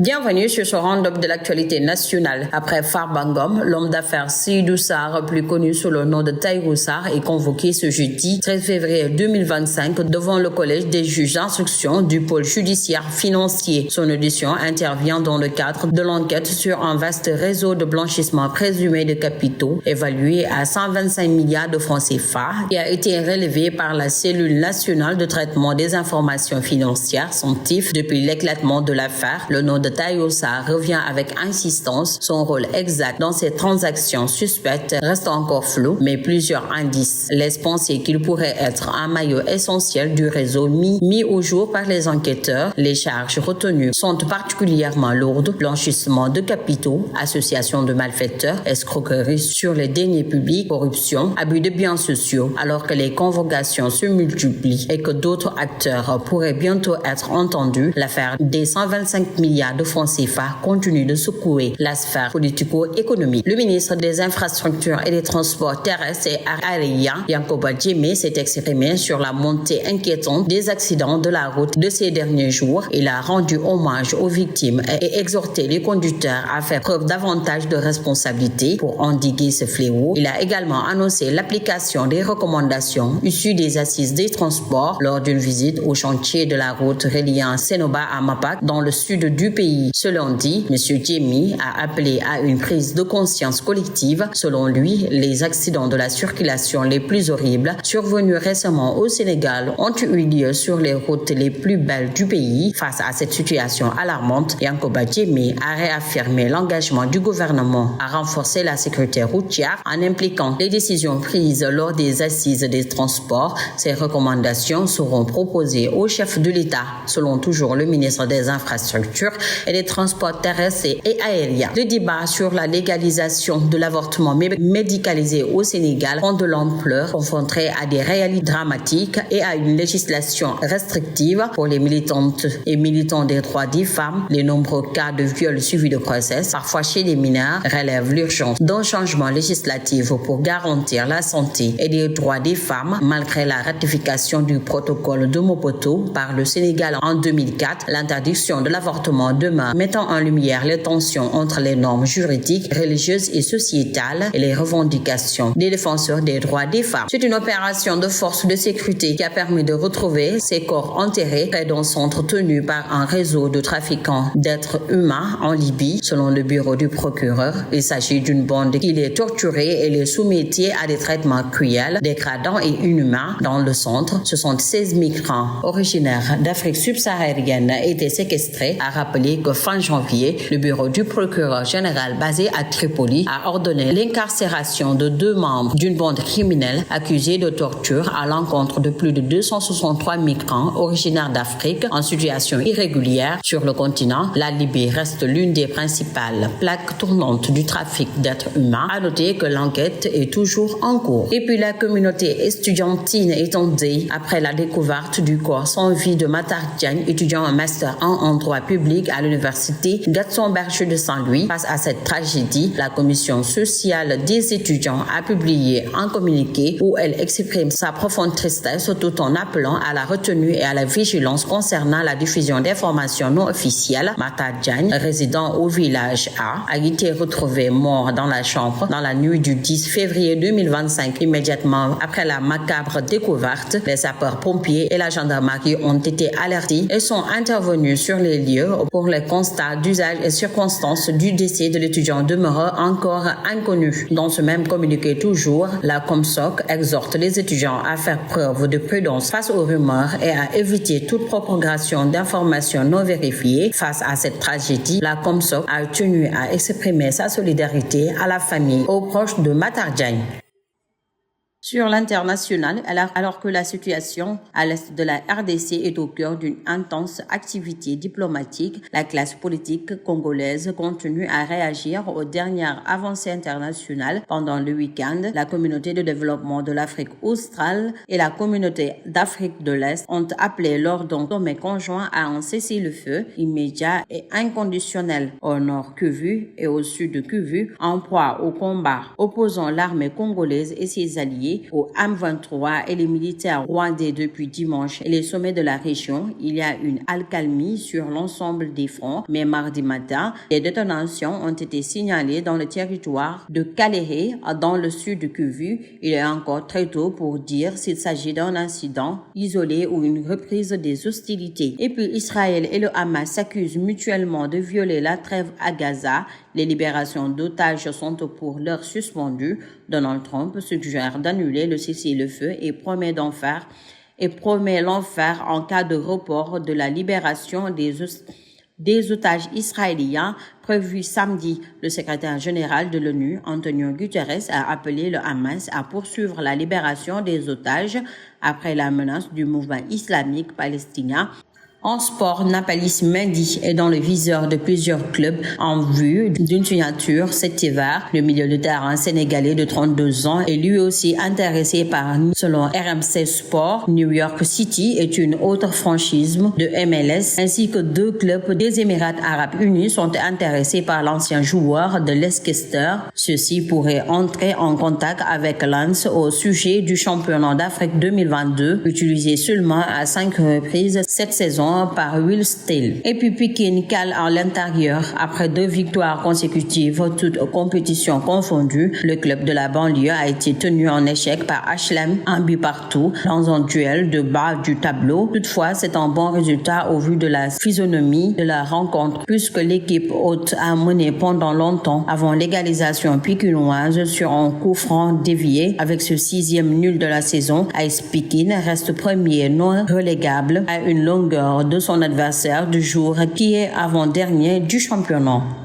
Bienvenue sur ce round-up de l'actualité nationale. Après Farba Ngom, l'homme d'affaires Seydou Sarr, plus connu sous le nom de Tahirou Sarr, est convoqué ce jeudi 13 février 2025 devant le collège des juges d'instruction du pôle judiciaire financier. Son audition intervient dans le cadre de l'enquête sur un vaste réseau de blanchissement présumé de capitaux évalué à 125 milliards de francs CFA qui a été relevé par la cellule nationale de traitement des informations financières, CENTIF. Depuis l'éclatement de l'affaire, le nom de Tahirou Sarr revient avec insistance. Son rôle exact dans ces transactions suspectes reste encore flou, mais plusieurs indices laissent penser qu'il pourrait être un maillot essentiel du réseau mis au jour par les enquêteurs. Les charges retenues sont particulièrement lourdes: blanchissement de capitaux, association de malfaiteurs, escroquerie sur les deniers publics, corruption, abus de biens sociaux. Alors que les convocations se multiplient et que d'autres acteurs pourraient bientôt être entendus, l'affaire des 125 milliards de francs CFA continue de secouer la sphère politico-économique. Le ministre des Infrastructures et des Transports terrestres et aériens, Yankoba Diémé, s'est exprimé sur la montée inquiétante des accidents de la route de ces derniers jours. Il a rendu hommage aux victimes et exhorté les conducteurs à faire preuve davantage de responsabilité pour endiguer ce fléau. Il a également annoncé l'application des recommandations issues des assises des transports lors d'une visite au chantier de la route reliant Sénoba à Mapak dans le sud du pays. Ce lundi, M. Diémé a appelé à une prise de conscience collective. Selon lui, les accidents de la circulation les plus horribles survenus récemment au Sénégal ont eu lieu sur les routes les plus belles du pays. Face à cette situation alarmante, Yankoba Diémé a réaffirmé l'engagement du gouvernement à renforcer la sécurité routière en impliquant les décisions prises lors des assises des transports. Ces recommandations seront proposées au chef de l'État, selon toujours le ministre des Infrastructures et des Transports terrestres et aériens. Le débat sur la légalisation de l'avortement médicalisé au Sénégal prend de l'ampleur, confronté à des réalités dramatiques et à une législation restrictive pour les militantes et militants des droits des femmes. Les nombreux cas de viol suivis de grossesse, parfois chez les mineurs, relèvent l'urgence d'un changement législatif pour garantir la santé et les droits des femmes. Malgré la ratification du protocole de Mobutu par le Sénégal en 2004, l'interdiction de l'avortement demeure, mettant en lumière les tensions entre les normes juridiques, religieuses et sociétales et les revendications des défenseurs des droits des femmes. C'est une opération de force de sécurité qui a permis de retrouver ces corps enterrés près d'un centre tenu par un réseau de trafiquants d'êtres humains en Libye. Selon le bureau du procureur, il s'agit d'une bande qui les torturait et les soumettait à des traitements cruels, dégradants et inhumains. Dans le centre, 76 migrants originaires d'Afrique subsaharienne étaient séquestrés. A rappelé que fin janvier, le bureau du procureur général basé à Tripoli a ordonné l'incarcération de 2 membres d'une bande criminelle accusée de torture à l'encontre de plus de 263 migrants originaires d'Afrique en situation irrégulière sur le continent. La Libye reste l'une des principales plaques tournantes du trafic d'êtres humains. À noter que l'enquête est toujours en cours. Et puis la communauté estudiantine est en deuil après la découverte du corps sans vie de Matar Diagne, étudiant en master 1 en droit public à l'université Gaston Berger de Saint-Louis. Face à cette tragédie, la commission sociale des étudiants a publié un communiqué où elle exprime sa profonde tristesse tout en appelant à la retenue et à la vigilance concernant la diffusion d'informations non officielles. Matar Diagne, résident au village a été retrouvé mort dans la chambre dans la nuit du 10 février 2025. Immédiatement après la macabre découverte, les sapeurs-pompiers et la gendarmerie ont été alertés et sont intervenus sur les lieux pour les constats d'usage et circonstances du décès de l'étudiant demeurant encore inconnu. Dans ce même communiqué toujours, la Comsoc exhorte les étudiants à faire preuve de prudence face aux rumeurs et à éviter toute propagation d'informations non vérifiées. Face à cette tragédie, la Comsoc a tenu à exprimer sa solidarité à la famille, aux proches de Matar Diagne. Sur l'international, alors que la situation à l'est de la RDC est au cœur d'une intense activité diplomatique, la classe politique congolaise continue à réagir aux dernières avancées internationales. Pendant le week-end, la communauté de développement de l'Afrique australe et la communauté d'Afrique de l'Est ont appelé lors d'un sommet conjoint à un cessez-le-feu immédiat et inconditionnel au nord Kivu et au sud Kivu, en proie au combat opposant l'armée congolaise et ses alliés. alliés au M23 et les militaires rwandais depuis dimanche et les sommets de la région. Il y a une accalmie sur l'ensemble des fronts, mais mardi matin, des détonations ont été signalées dans le territoire de Kalehe, dans le sud de Kivu. Il est encore très tôt pour dire s'il s'agit d'un incident isolé ou une reprise des hostilités. Et puis Israël et le Hamas s'accusent mutuellement de violer la trêve à Gaza. Les libérations d'otages sont pour l'heure suspendues. Donald Trump suggère d'annuler le cessez-le-feu et promet l'enfer en cas de report de la libération des otages israéliens prévus samedi. Le secrétaire général de l'ONU, Antonio Guterres, a appelé le Hamas à poursuivre la libération des otages après la menace du mouvement islamique palestinien. En sport, Nampalys Mendy est dans le viseur de plusieurs clubs en vue d'une signature cet hiver. Le milieu de terrain sénégalais de 32 ans est lui aussi intéressé par, selon RMC Sport, New York City est une autre franchise de MLS, ainsi que 2 clubs des Émirats Arabes Unis sont intéressés par l'ancien joueur de Leicester. Ceux-ci pourraient entrer en contact avec Lens au sujet du championnat d'Afrique 2022, utilisé seulement à 5 reprises cette saison par Will Steele. Et puis Pikine cale à l'intérieur. Après 2 victoires consécutives, toutes compétitions confondues, le club de la banlieue a été tenu en échec par HLM, un but partout, dans un duel de bas du tableau. Toutefois, c'est un bon résultat au vu de la physionomie de la rencontre, puisque l'équipe hôte a mené pendant longtemps avant l'égalisation pikinoise sur un coup franc dévié. Avec ce 6e nul de la saison, AS Pikine reste premier non relégable à une longueur de son adversaire du jour qui est avant-dernier du championnat.